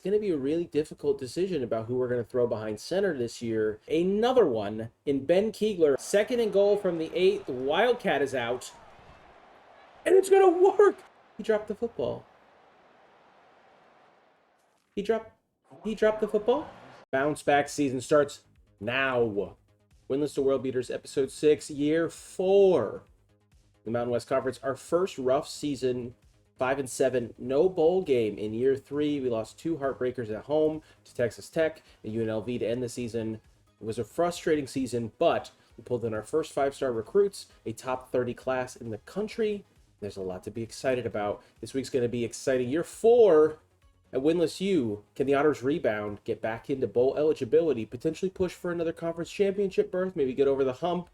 It's going to be a really difficult decision about who we're going to throw behind center this year. Another one in Ben Keegler. Second and goal from the 8. The Wildcat is out. And it's going to work. He dropped the football. He dropped the football. Bounce back season starts now. Winless to World Beaters, Episode 6, Year 4. The Mountain West Conference, our first rough season, 5-7, no bowl game in Year 3. We lost 2 heartbreakers at home to Texas Tech and UNLV to end the season. It was a frustrating season, but we pulled in our first 5-star recruits, a top 30 class in the country. There's a lot to be excited about. This week's going to be exciting. Year 4 at Winless U. Can the Otters rebound, get back into bowl eligibility, potentially push for another conference championship berth, maybe get over the hump?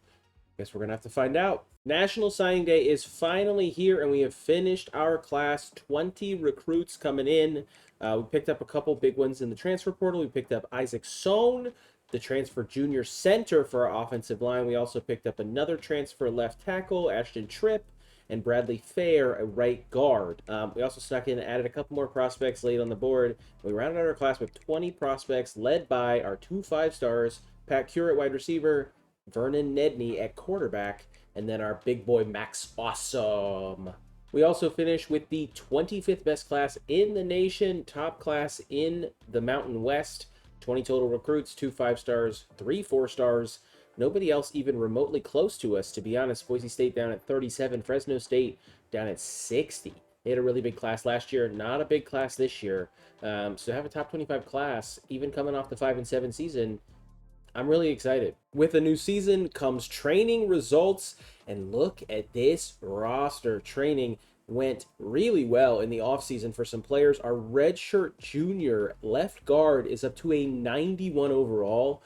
Guess we're going to have to find out. National Signing Day is finally here, and we have finished our class. 20 recruits coming in. We picked up a couple big ones in the transfer portal. We picked up Isaac Sohn, the transfer junior center for our offensive line. We also picked up another transfer left tackle, Ashton Tripp, and Bradley Fair, a right guard. We also snuck in and added a couple more prospects late on the board. We rounded out our class with 20 prospects, led by our 2 5-stars, Pat Cure at wide receiver, Vernon Nedney at quarterback, and then our big boy Max Awesome. We also finished with the 25th best class in the nation, top class in the Mountain West. 20 total recruits, 2 5-stars, 3 4-stars. Nobody else even remotely close to us, to be honest. Boise State down at 37, Fresno State down at 60. They had a really big class last year, not a big class this year. So to have a top 25 class, even coming off the 5-7 season, I'm really excited. With a new season comes training results, and look at this roster. Training went really well in the offseason for some players. Our redshirt junior left guard is up to a 91 overall.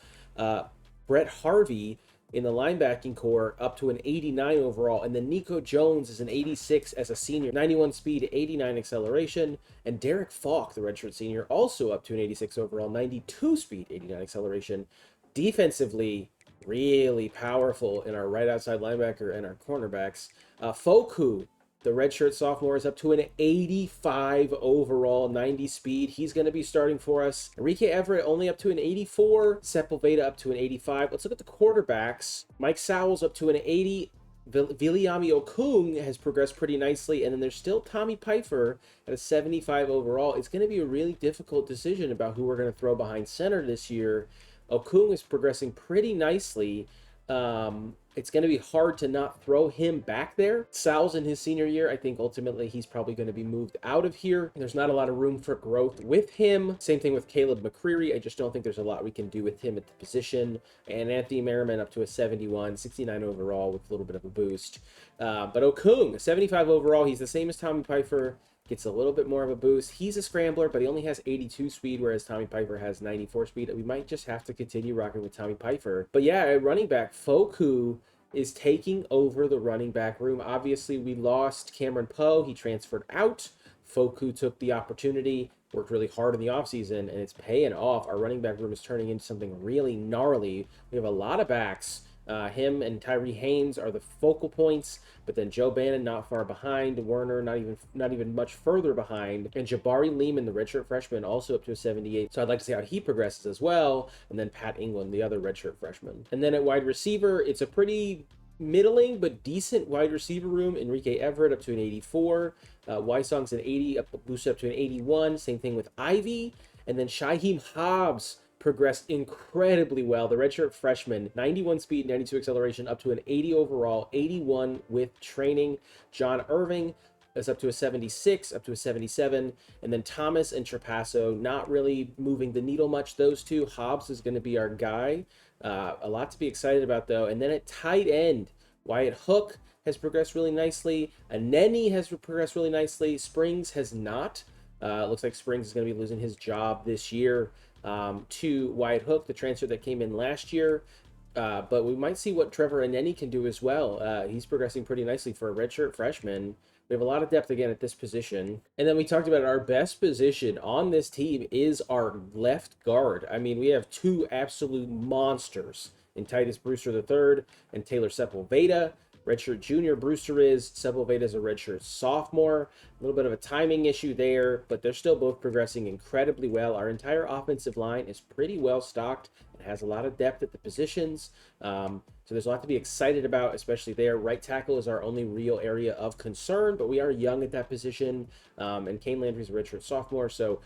Brett Harvey in the linebacking core up to an 89 overall, and then Nico Jones is an 86 as a senior, 91 speed, 89 acceleration, and Derek Falk, the redshirt senior, also up to an 86 overall, 92 speed, 89 acceleration. Defensively, really powerful in our right outside linebacker and our cornerbacks. Foku, the redshirt sophomore, is up to an 85 overall, 90 speed. He's going to be starting for us. Enrique Everett only up to an 84. Sepulveda up to an 85. Let's look at the quarterbacks. Mike Sowell's up to an 80. Viliami Okung has progressed pretty nicely. And then there's still Tommy Pifer at a 75 overall. It's going to be a really difficult decision about who we're going to throw behind center this year. Okung is progressing pretty nicely. It's going to be hard to not throw him back there. Sal's in his senior year. I think ultimately he's probably going to be moved out of here. There's not a lot of room for growth with him. Same thing with Caleb McCreary. I just don't think there's a lot we can do with him at the position. And Anthony Merriman up to a 71, 69 overall with a little bit of a boost. But Okung, 75 overall. He's the same as Tommy Pifer. Gets a little bit more of a boost. He's a scrambler, but he only has 82 speed, whereas Tommy Pifer has 94 speed. We might just have to continue rocking with Tommy Pifer. But yeah, at running back, Foku is taking over the running back room. Obviously, we lost Cameron Poe. He transferred out. Foku took the opportunity, worked really hard in the offseason, and it's paying off. Our running back room is turning into something really gnarly. We have a lot of backs. Him and Tyree Haynes are the focal points, but then Joe Bannon not far behind, Werner not even much further behind, and Jabari Lehman, the redshirt freshman, also up to a 78. So I'd like to see how he progresses as well, and then Pat England, the other redshirt freshman. And then at wide receiver, it's a pretty middling but decent wide receiver room. Enrique Everett up to an 84, Wysong's an 80, boosted up to an 81. Same thing with Ivy, and then Shaheem Hobbs progressed incredibly well. The redshirt freshman, 91 speed, 92 acceleration, up to an 80 overall, 81 with training. John Irving is up to a 76, up to a 77. And then Thomas and Trapasso, not really moving the needle much, those two. Hobbs is going to be our guy. A lot to be excited about, though. And then at tight end, Wyatt Hook has progressed really nicely. Aneni has progressed really nicely. Springs has not. Looks like Springs is going to be losing his job this year to Wyatt Hook, the transfer that came in last year. But we might see what Trevor Aneni can do as well. He's progressing pretty nicely for a redshirt freshman. We have a lot of depth again at this position. And then we talked about our best position on this team is our left guard. I mean, we have 2 absolute monsters in Titus Brewster III and Taylor Sepulveda. redshirt junior Brewster is. Sepulveda is a redshirt sophomore. A little bit of a timing issue there, but they're still both progressing incredibly well. Our entire offensive line is pretty well stocked and has a lot of depth at the positions. So there's a lot to be excited about, especially there. Right tackle is our only real area of concern, but we are young at that position. And Kane Landry's a redshirt sophomore, so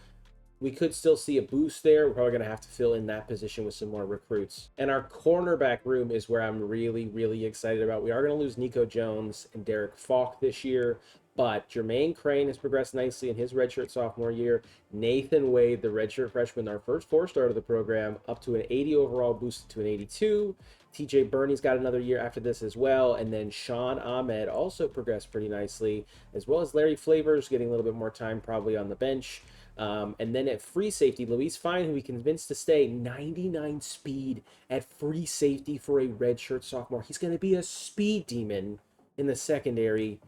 we could still see a boost there. We're probably going to have to fill in that position with some more recruits. And our cornerback room is where I'm really, really excited about. We are going to lose Nico Jones and Derek Falk this year, but Jermaine Crane has progressed nicely in his redshirt sophomore year. Nathan Wade, the redshirt freshman, our first four-star of the program, up to an 80 overall, boosted to an 82. TJ Burney's got another year after this as well. And then Sean Ahmed also progressed pretty nicely, as well as Larry Flavors getting a little bit more time probably on the bench. And then at free safety, Luis Fine, who we convinced to stay, 99 speed at free safety for a redshirt sophomore. He's going to be a speed demon in the secondary.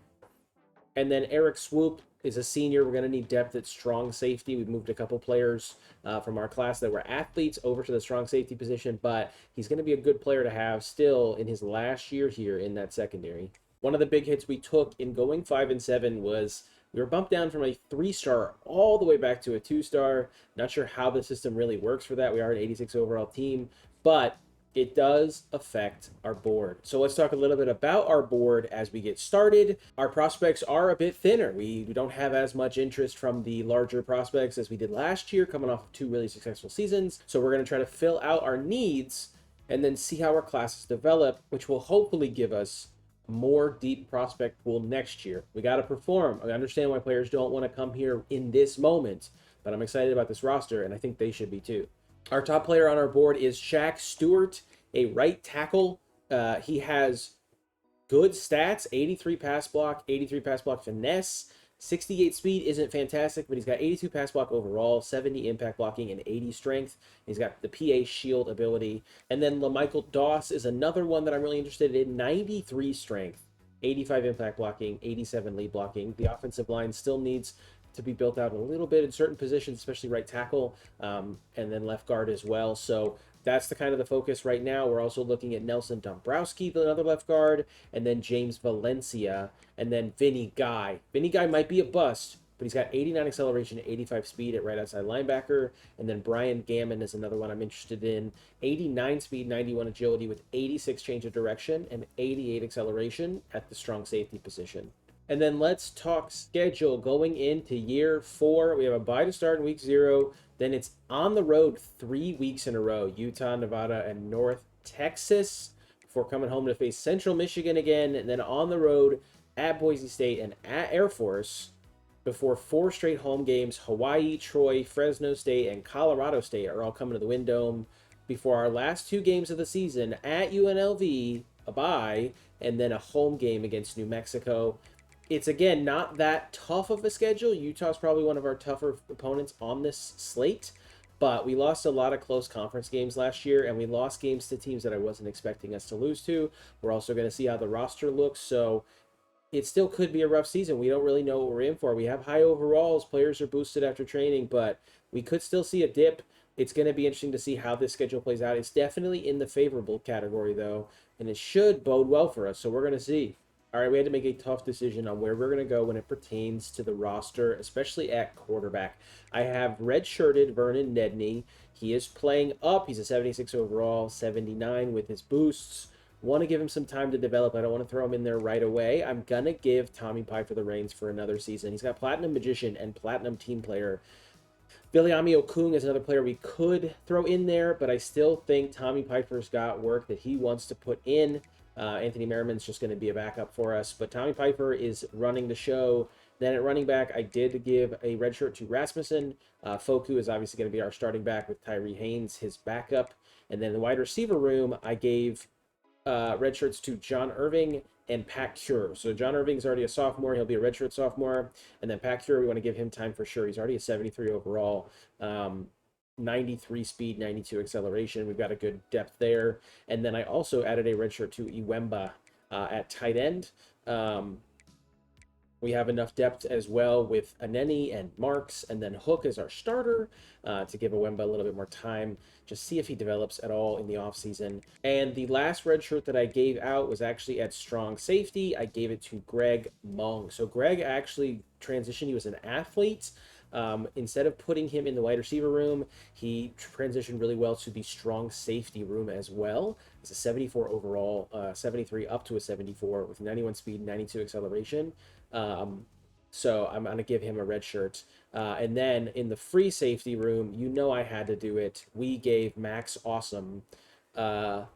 And then Eric Swoop is a senior. We're going to need depth at strong safety. We've moved a couple players from our class that were athletes over to the strong safety position, but he's going to be a good player to have still in his last year here in that secondary. One of the big hits we took in going 5-7 was we were bumped down from a 3-star all the way back to a 2-star. Not sure how the system really works for that. We are an 86 overall team, but it does affect our board. So let's talk a little bit about our board as we get started. Our prospects are a bit thinner. We don't have as much interest from the larger prospects as we did last year, coming off of 2 really successful seasons. So we're going to try to fill out our needs and then see how our classes develop, which will hopefully give us more deep prospect pool next year. We got to perform. I understand why players don't want to come here in this moment, but I'm excited about this roster, and I think they should be too. Our top player on our board is Shaq Stewart, a right tackle. He has good stats, 83 pass block finesse. 68 speed isn't fantastic, but he's got 82 pass block overall, 70 impact blocking, and 80 strength. He's got the PA shield ability. And then LaMichael Doss is another one that I'm really interested in. 93 strength, 85 impact blocking, 87 lead blocking. The offensive line still needs to be built out a little bit in certain positions, especially right tackle, and then left guard as well. So that's the kind of the focus right now. We're also looking at Nelson Dombrowski, another left guard, and then James Valencia, and then Vinny Guy. Vinny Guy might be a bust, but he's got 89 acceleration, 85 speed at right outside linebacker. And then Brian Gammon is another one I'm interested in. 89 speed, 91 agility with 86 change of direction and 88 acceleration at the strong safety position. And then let's talk schedule going into year 4. We have a bye to start in week 0. Then it's on the road 3 weeks in a row, Utah, Nevada, and North Texas, before coming home to face Central Michigan again, and then on the road at Boise State and at Air Force, before 4 straight home games. Hawaii, Troy, Fresno State, and Colorado State are all coming to the Wind Dome, before our last 2 games of the season at UNLV, a bye, and then a home game against New Mexico. It's, again, not that tough of a schedule. Utah's probably one of our tougher opponents on this slate, but we lost a lot of close conference games last year, and we lost games to teams that I wasn't expecting us to lose to. We're also going to see how the roster looks, so it still could be a rough season. We don't really know what we're in for. We have high overalls. Players are boosted after training, but we could still see a dip. It's going to be interesting to see how this schedule plays out. It's definitely in the favorable category, though, and it should bode well for us, so we're going to see. All right, we had to make a tough decision on where we're going to go when it pertains to the roster, especially at quarterback. I have redshirted Vernon Nedney. He is playing up. He's a 76 overall, 79 with his boosts. Want to give him some time to develop. I don't want to throw him in there right away. I'm going to give Tommy Pifer the reins for another season. He's got Platinum Magician and Platinum Team Player. Viliami Okung is another player we could throw in there, but I still think Tommy Pifer's got work that he wants to put in. Anthony Merriman's just going to be a backup for us, but Tommy Pifer is running the show. Then at running back, I did give a red shirt to Rasmussen. Foku is obviously going to be our starting back with Tyree Haynes, his backup. And then in the wide receiver room, I gave red shirts to John Irving and Pat Cure. So John Irving's already a sophomore. He'll be a redshirt sophomore. And then Pat Cure, we want to give him time for sure. He's already a 73 overall. 93 speed, 92 acceleration. We've got a good depth there. And then I also added a redshirt to Iwemba at tight end. We have enough depth as well with Aneni and Marks, and then Hook as our starter to give Awemba a little bit more time. Just see if he develops at all in the offseason. And the last red shirt that I gave out was actually at strong safety. I gave it to Greg Mong. So Greg actually transitioned. He was an athlete. Instead of putting him in the wide receiver room, he transitioned really well to the strong safety room as well. It's a 74 overall, 73 up to a 74 with 91 speed, 92 acceleration. So I'm going to give him a red shirt. And then in the free safety room, you know I had to do it. We gave Max Awesome a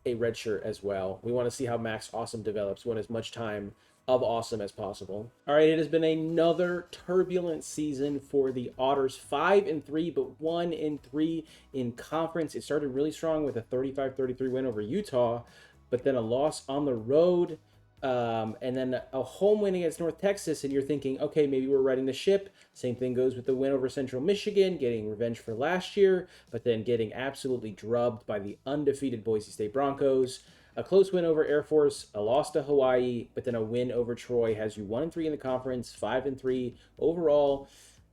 red shirt as well. We want to see how Max Awesome develops. We want as much time of Awesome as possible. All right, it has been another turbulent season for the Otters. 5-3, but 1-3 in conference. It started really strong with a 35-33 win over Utah, but then a loss on the road. And then a home win against North Texas, and you're thinking, okay, maybe we're riding the ship. Same thing goes with the win over Central Michigan, getting revenge for last year, but then getting absolutely drubbed by the undefeated Boise State Broncos. A close win over Air Force, a loss to Hawaii, but then a win over Troy has you 1-3 in the conference, 5-3 overall.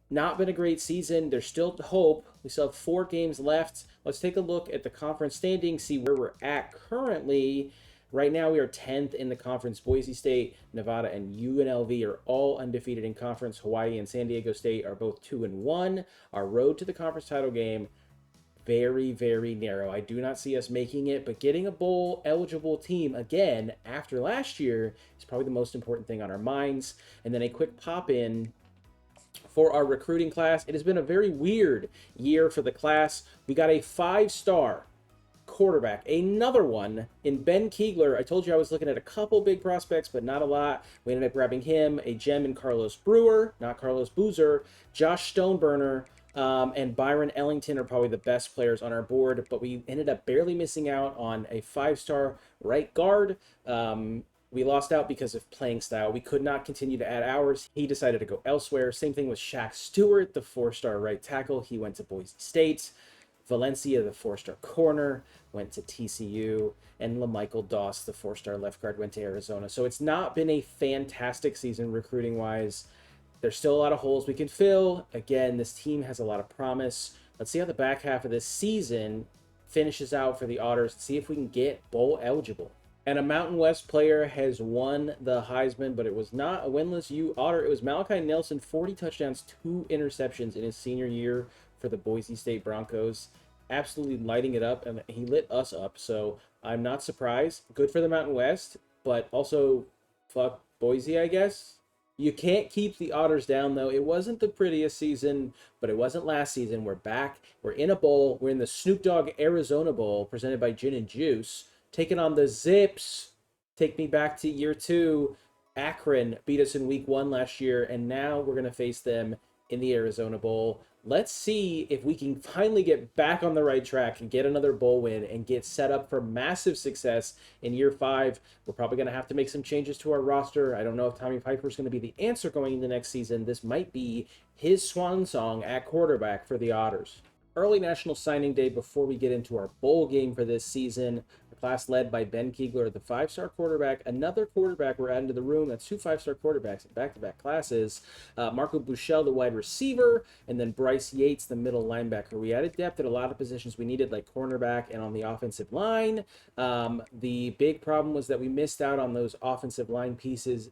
Not been a great season. There's still hope. We still have 4 games left. Let's take a look at the conference standings, see where we're at currently. Right now, we are 10th in the conference. Boise State, Nevada, and UNLV are all undefeated in conference. Hawaii and San Diego State are both 2-1. Our road to the conference title game, very, very narrow. I do not see us making it, but getting a bowl eligible team again after last year is probably the most important thing on our minds. And then a quick pop in for our recruiting class. It has been a very weird year for the class. We got a 5-star quarterback, another one in Ben Keegler. I told you I was looking at a couple big prospects, but not a lot. We ended up grabbing him, a gem in Carlos Brewer, not Carlos Boozer, Josh Stoneburner, and Byron Ellington are probably the best players on our board, but we ended up barely missing out on a 5-star right guard. We lost out because of playing style. We could not continue to add hours. He decided to go elsewhere. Same thing with Shaq Stewart, the 4-star right tackle. He went to Boise State. Valencia, the 4-star corner, went to TCU, and LaMichael Doss, the 4-star left guard, went to Arizona. So it's not been a fantastic season recruiting-wise. There's still a lot of holes we can fill. Again, this team has a lot of promise. Let's see how the back half of this season finishes out for the Otters. See if we can get bowl eligible. And a Mountain West player has won the Heisman, but it was not a winless U Otter. It was Malachi Nelson, 40 touchdowns, 2 interceptions in his senior year for the Boise State Broncos. Absolutely lighting it up, and he lit us up, so I'm not surprised. Good for the Mountain West, but also fuck Boise, I guess. You can't keep the Otters down, though. It wasn't the prettiest season, but it wasn't last season. We're back. We're in a bowl. We're in the Snoop Dogg Arizona Bowl, presented by Gin and Juice. Taking on the Zips. Take me back to year 2. Akron beat us in week 1 last year, and now we're going to face them in the Arizona Bowl. Let's see if we can finally get back on the right track and get another bowl win and get set up for massive success in year 5. We're probably going to have to make some changes to our roster. I don't know if Tommy Pifer is going to be the answer going into next season. This might be his swan song at quarterback for the Otters. Early National Signing Day before we get into our bowl game for this season. The class led by Ben Keegler, the 5-star quarterback. Another quarterback we're adding to the room. That's 2 5-star quarterbacks in back-to-back classes. Marco Buechele, the wide receiver, and then Bryce Yates, the middle linebacker. We added depth at a lot of positions we needed, like cornerback and on the offensive line. The big problem was that we missed out on those offensive line pieces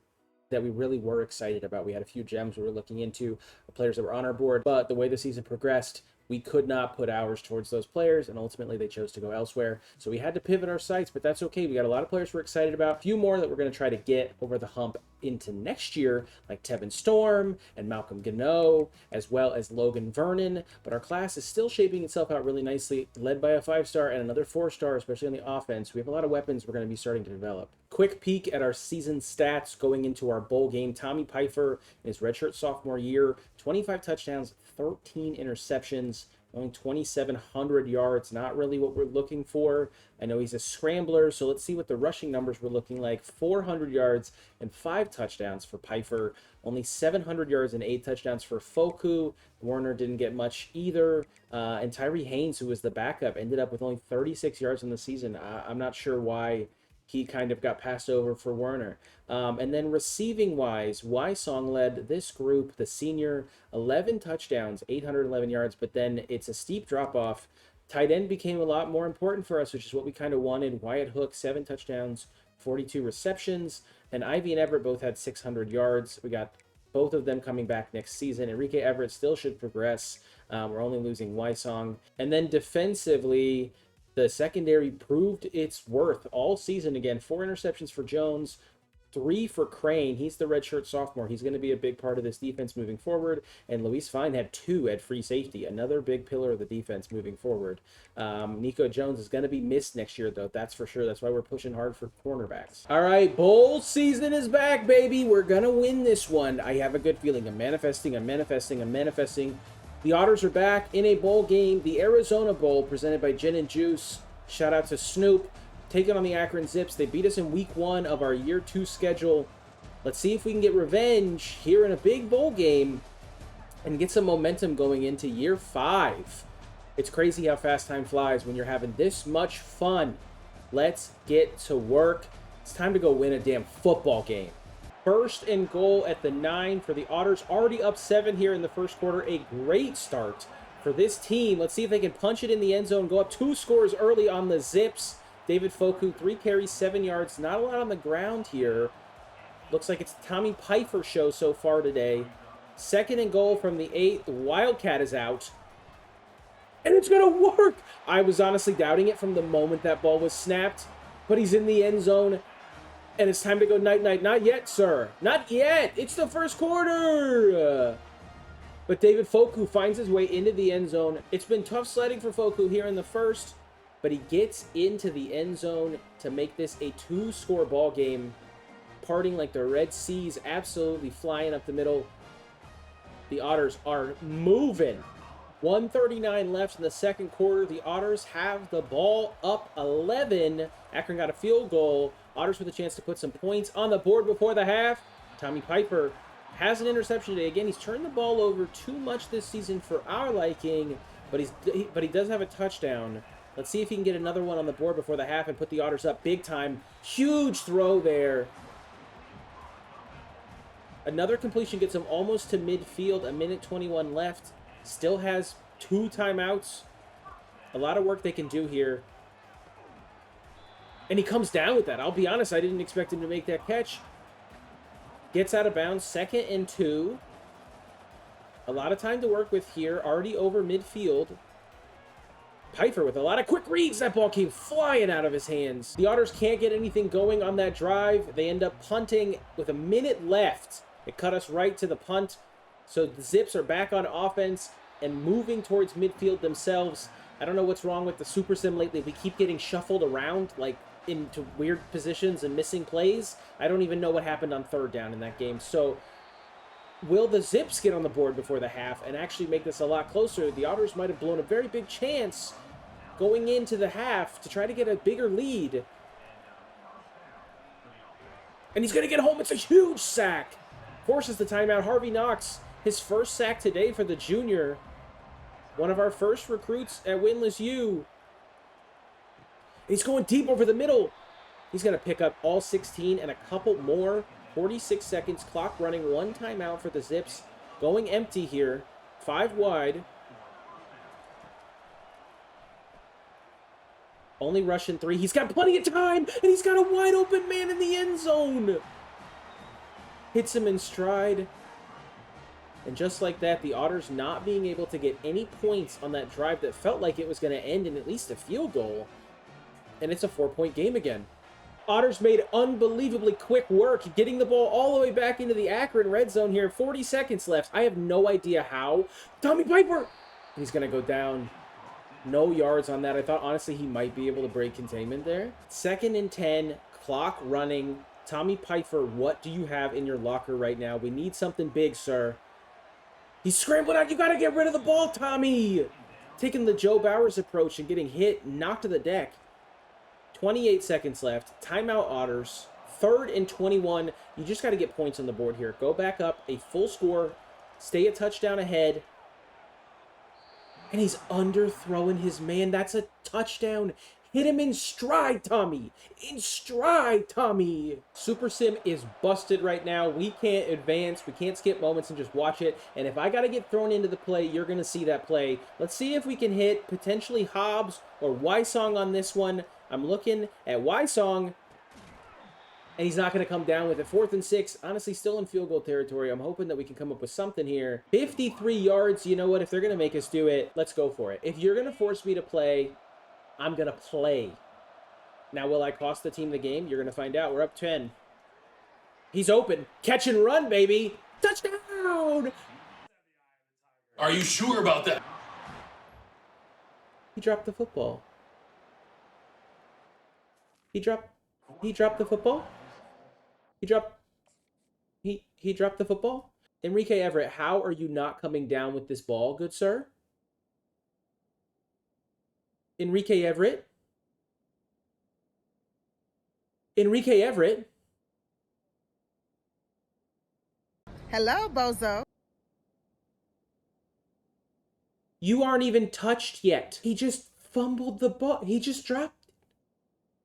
that we really were excited about. We had a few gems we were looking into, players that were on our board, but the way the season progressed, we could not put hours towards those players, and ultimately they chose to go elsewhere. So we had to pivot our sights, but that's okay. We got a lot of players we're excited about. A few more that we're going to try to get over the hump into next year, like Tevin Storm and Malcolm Gano, as well as Logan Vernon. But our class is still shaping itself out really nicely, led by a 5-star and another 4-star, especially on the offense. We have a lot of weapons we're going to be starting to develop. Quick peek at our season stats going into our bowl game. Tommy Pifer in his redshirt sophomore year, 25 touchdowns, 13 interceptions, only 2,700 yards. Not really what we're looking for. I know he's a scrambler, so let's see what the rushing numbers were looking like. 400 yards and 5 touchdowns for Pifer. Only 700 yards and 8 touchdowns for Foku. Warner didn't get much either. And Tyree Haynes, who was the backup, ended up with only 36 yards in the season. I'm not sure why he kind of got passed over for Werner. And then receiving-wise, Wysong led this group, the senior, 11 touchdowns, 811 yards, but then it's a steep drop-off. Tight end became a lot more important for us, which is what we kind of wanted. Wyatt Hook, 7 touchdowns, 42 receptions, and Ivy and Everett both had 600 yards. We got both of them coming back next season. Enrique Everett still should progress. We're only losing Wysong. And then defensively, the secondary proved its worth all season again. 4 interceptions for Jones, 3 for Crane. He's the redshirt sophomore. He's going to be a big part of this defense moving forward. And Luis Fine had 2 at free safety, another big pillar of the defense moving forward. Nico Jones is going to be missed next year, though. That's for sure. That's why we're pushing hard for cornerbacks. All right, bowl season is back, baby. We're going to win this one. I have a good feeling. I'm manifesting. The Otters are back in a bowl game, the Arizona Bowl, presented by Gin and Juice. Shout out to Snoop. Taking on the Akron Zips. They beat us in week 1 of our year 2 schedule. Let's see if we can get revenge here in a big bowl game and get some momentum going into year 5. It's crazy how fast time flies when you're having this much fun. Let's get to work. It's time to go win a damn football game. First and goal at the 9 for the Otters. Already up 7 here in the first quarter. A great start for this team. Let's see if they can punch it in the end zone. Go up 2 scores early on the Zips. David Foku, 3 carries, 7 yards. Not a lot on the ground here. Looks like it's the Tommy Pifer show so far today. Second and goal from the 8. The Wildcat is out. And it's going to work. I was honestly doubting it from the moment that ball was snapped. But he's in the end zone. And it's time to go night-night. Not yet, sir. Not yet. It's the first quarter. But David Foku finds his way into the end zone. It's been tough sledding for Foku here in the first. But he gets into the end zone to make this a 2-score ball game. Parting like the Red Seas, absolutely flying up the middle. The Otters are moving. 1:39 left in the second quarter. The Otters have the ball up 11. Akron got a field goal. Otters with a chance to put some points on the board before the half. Tommy Pifer has an interception today. Again, he's turned the ball over too much this season for our liking, but he does have a touchdown. Let's see if he can get another one on the board before the half and put the Otters up big time. Huge throw there. Another completion gets him almost to midfield. 1:21 left. Still has 2 timeouts. A lot of work they can do here. And he comes down with that. I'll be honest, I didn't expect him to make that catch. Gets out of bounds. 2nd and 2. A lot of time to work with here. Already over midfield. Pifer with a lot of quick reads. That ball came flying out of his hands. The Otters can't get anything going on that drive. They end up punting with a minute left. It cut us right to the punt. So the Zips are back on offense and moving towards midfield themselves. I don't know what's wrong with the Super Sim lately. We keep getting shuffled around like into weird positions and missing plays. I don't even know what happened on 3rd down in that game. So will the Zips get on the board before the half and actually make this a lot closer? The Otters might have blown a very big chance going into the half to try to get a bigger lead. And he's going to get home. It's a huge sack. Forces the timeout. Harvey Knox, his first sack today for the junior. One of our first recruits at Winless U. He's going deep over the middle. He's going to pick up all 16 and a couple more. 46 seconds. Clock running. 1 timeout for the Zips. Going empty here. 5 wide. Only rushing 3. He's got plenty of time. And he's got a wide open man in the end zone. Hits him in stride. And just like that, the Otters not being able to get any points on that drive that felt like it was going to end in at least a field goal. And it's a 4-point game again. Otters made unbelievably quick work, getting the ball all the way back into the Akron red zone here. 40 seconds left. I have no idea how. Tommy Pifer! He's going to go down. No yards on that. I thought, honestly, he might be able to break containment there. 2nd and 10. Clock running. Tommy Pifer, what do you have in your locker right now? We need something big, sir. He's scrambling out. You got to get rid of the ball, Tommy. Taking the Joe Bowers approach and getting hit, knocked to the deck. 28 seconds left. Timeout Otters. 3rd and 21. You just got to get points on the board here. Go back up. A full score. Stay a touchdown ahead. And he's underthrowing his man. That's a touchdown. Hit him in stride, Tommy. In stride, Tommy. Super Sim is busted right now. We can't advance. We can't skip moments and just watch it. And if I got to get thrown into the play, you're going to see that play. Let's see if we can hit potentially Hobbs or Y-Song on this one. I'm looking at Y-Song, and he's not going to come down with it. 4th and 6, honestly, still in field goal territory. I'm hoping that we can come up with something here. 53 yards. You know what? If they're going to make us do it, let's go for it. If you're going to force me to play, I'm going to play. Now, will I cost the team the game? You're going to find out. We're up 10. He's open. Catch and run, baby. Touchdown! Are you sure about that? He dropped the football. He dropped the football? He dropped the football? Enrique Everett, how are you not coming down with this ball, good sir? Enrique Everett? Enrique Everett? Hello, bozo. You aren't even touched yet. He just fumbled the ball. He just dropped it.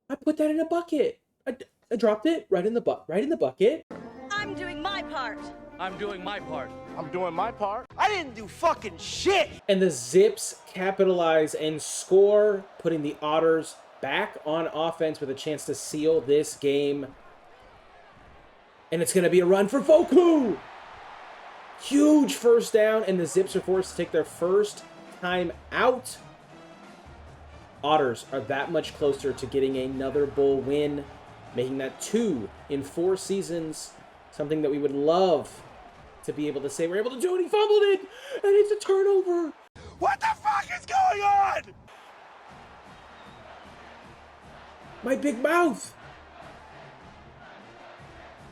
I put that in a bucket. I dropped it right in the bucket. I'm doing my part. I'm doing my part. I'm doing my part. I didn't do fucking shit. And the Zips capitalize and score, putting the Otters back on offense with a chance to seal this game. And it's going to be a run for Foku. Huge first down, and the Zips are forced to take their first time out. Otters are that much closer to getting another bowl win, making that 2 in 4 seasons. Something that we would love to be able to say we're able to do it. He fumbled it, and it's a turnover. What the fuck is going on? My big mouth.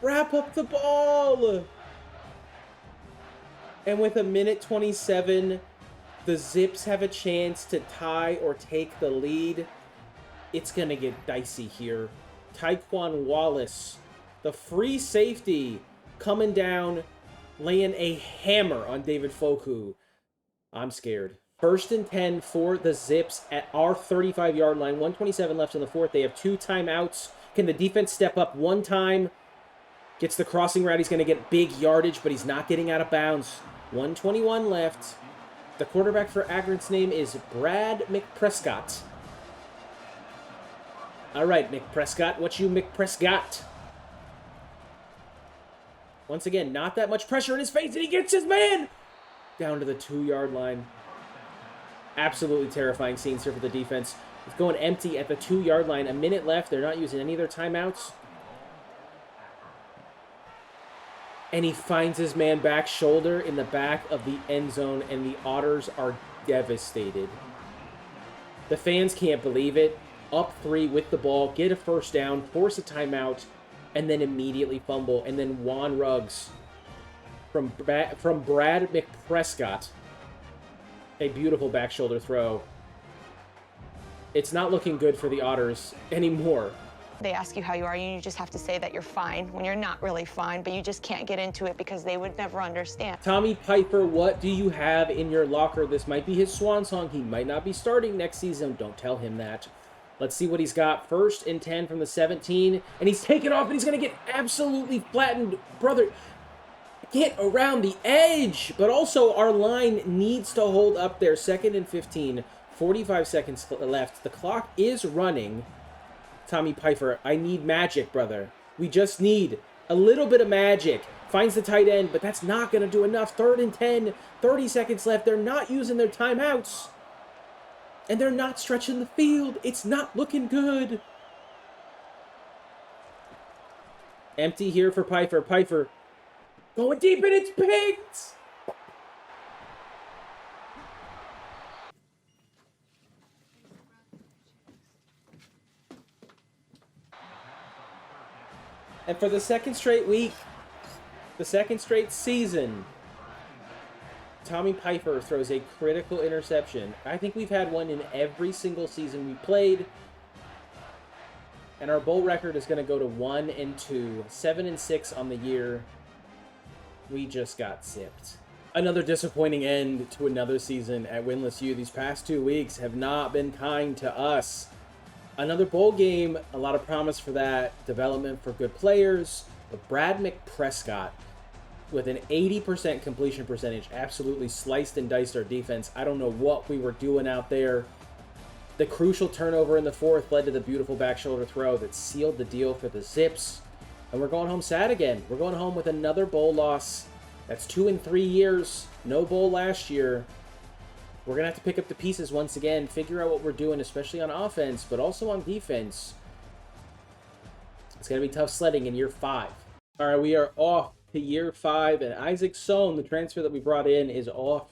Wrap up the ball. And with 1:27, the Zips have a chance to tie or take the lead. It's going to get dicey here. Tyquan Wallace, the free safety, coming down, laying a hammer on David Foku. I'm scared. 1st and 10 for the Zips at our 35-yard line. 1:27 left in the 4th. They have 2 timeouts. Can the defense step up one time? Gets the crossing route. He's going to get big yardage, but he's not getting out of bounds. 1:21 left. The quarterback for Akron's name is Brad McPrescott. All right, McPrescott. What you McPrescott? Once again, not that much pressure in his face, and he gets his man down to the 2-yard line. Absolutely terrifying scenes here for the defense. It's going empty at the 2-yard line. 1 minute left. They're not using any of their timeouts. And he finds his man back shoulder in the back of the end zone, and the Otters are devastated. The fans can't believe it. Up 3 with the ball, get a first down, force a timeout, and then immediately fumble. And then Juan Ruggs from Brad McPrescott. A beautiful back shoulder throw. It's not looking good for the Otters anymore. They ask you how you are, and you just have to say that you're fine when you're not really fine, but you just can't get into it because they would never understand. Tommy Pifer, what do you have in your locker? This might be his swan song. He might not be starting next season. Don't tell him that. Let's see what he's got. 1st and 10 from the 17, and he's taken off, and he's going to get absolutely flattened. Brother, get around the edge, but also our line needs to hold up there. 2nd and 15, 45 seconds left. The clock is running. Tommy Pifer, I need magic, brother. We just need a little bit of magic. Finds the tight end, but that's not going to do enough. 3rd and 10, 30 seconds left. They're not using their timeouts. And they're not stretching the field. It's not looking good. Empty here for Pifer. Pifer going deep, and it's picked. And for the 2nd straight week, the 2nd straight season, Tommy Pifer throws a critical interception. I think we've had one in every single season we played. And our bowl record is going to go to 1-2, 7-6 on the year. We just got zipped. Another disappointing end to another season at Winless U. These past 2 weeks have not been kind to us. Another bowl game, a lot of promise for that, development for good players. But Brad McPrescott, with an 80% completion percentage, absolutely sliced and diced our defense. I don't know what we were doing out there. The crucial turnover in the fourth led to the beautiful back shoulder throw that sealed the deal for the Zips. And we're going home sad again. We're going home with another bowl loss. That's 2 in 3 years. No bowl last year. We're going to have to pick up the pieces once again, figure out what we're doing, especially on offense, but also on defense. It's going to be tough sledding in year 5. All right, we are off to year 5, and Isaac Sohn, the transfer that we brought in, is off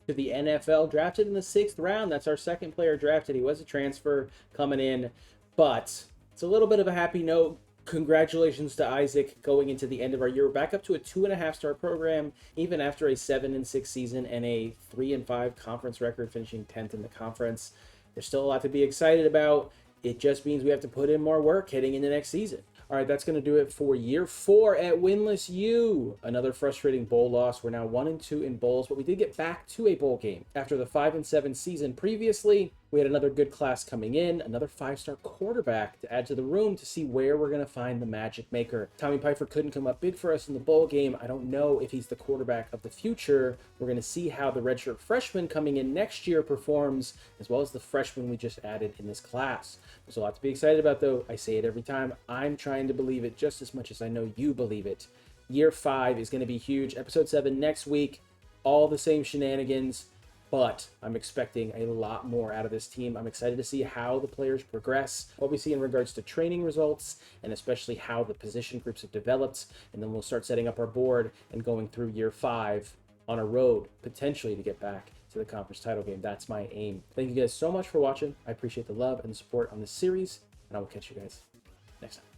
to the NFL, drafted in the 6th round. That's our second player drafted. He was a transfer coming in, but it's a little bit of a happy note. Congratulations to Isaac going into the end of our year. We're back up to a 2.5-star program, even after a 7-6 season and a 3-5 conference record, finishing 10th in the conference. There's still a lot to be excited about. It just means we have to put in more work heading into next season. All right, that's going to do it for year 4 at Winless U. Another frustrating bowl loss. We're now 1-2 in bowls, but we did get back to a bowl game. After the 5-7 season previously, we had another good class coming in, another 5-star quarterback to add to the room to see where we're going to find the magic maker. Tommy Pifer couldn't come up big for us in the bowl game. I don't know if he's the quarterback of the future. We're going to see how the redshirt freshman coming in next year performs, as well as the freshman we just added in this class. There's a lot to be excited about, though. I say it every time. I'm trying to believe it just as much as I know you believe it. Year 5 is going to be huge. Episode 7 next week. All the same shenanigans, but I'm expecting a lot more out of this team. I'm excited to see how the players progress, what we see in regards to training results, and especially how the position groups have developed. And then we'll start setting up our board and going through year 5 on a road, potentially, to get back to the conference title game. That's my aim. Thank you guys so much for watching. I appreciate the love and support on this series, and I will catch you guys next time.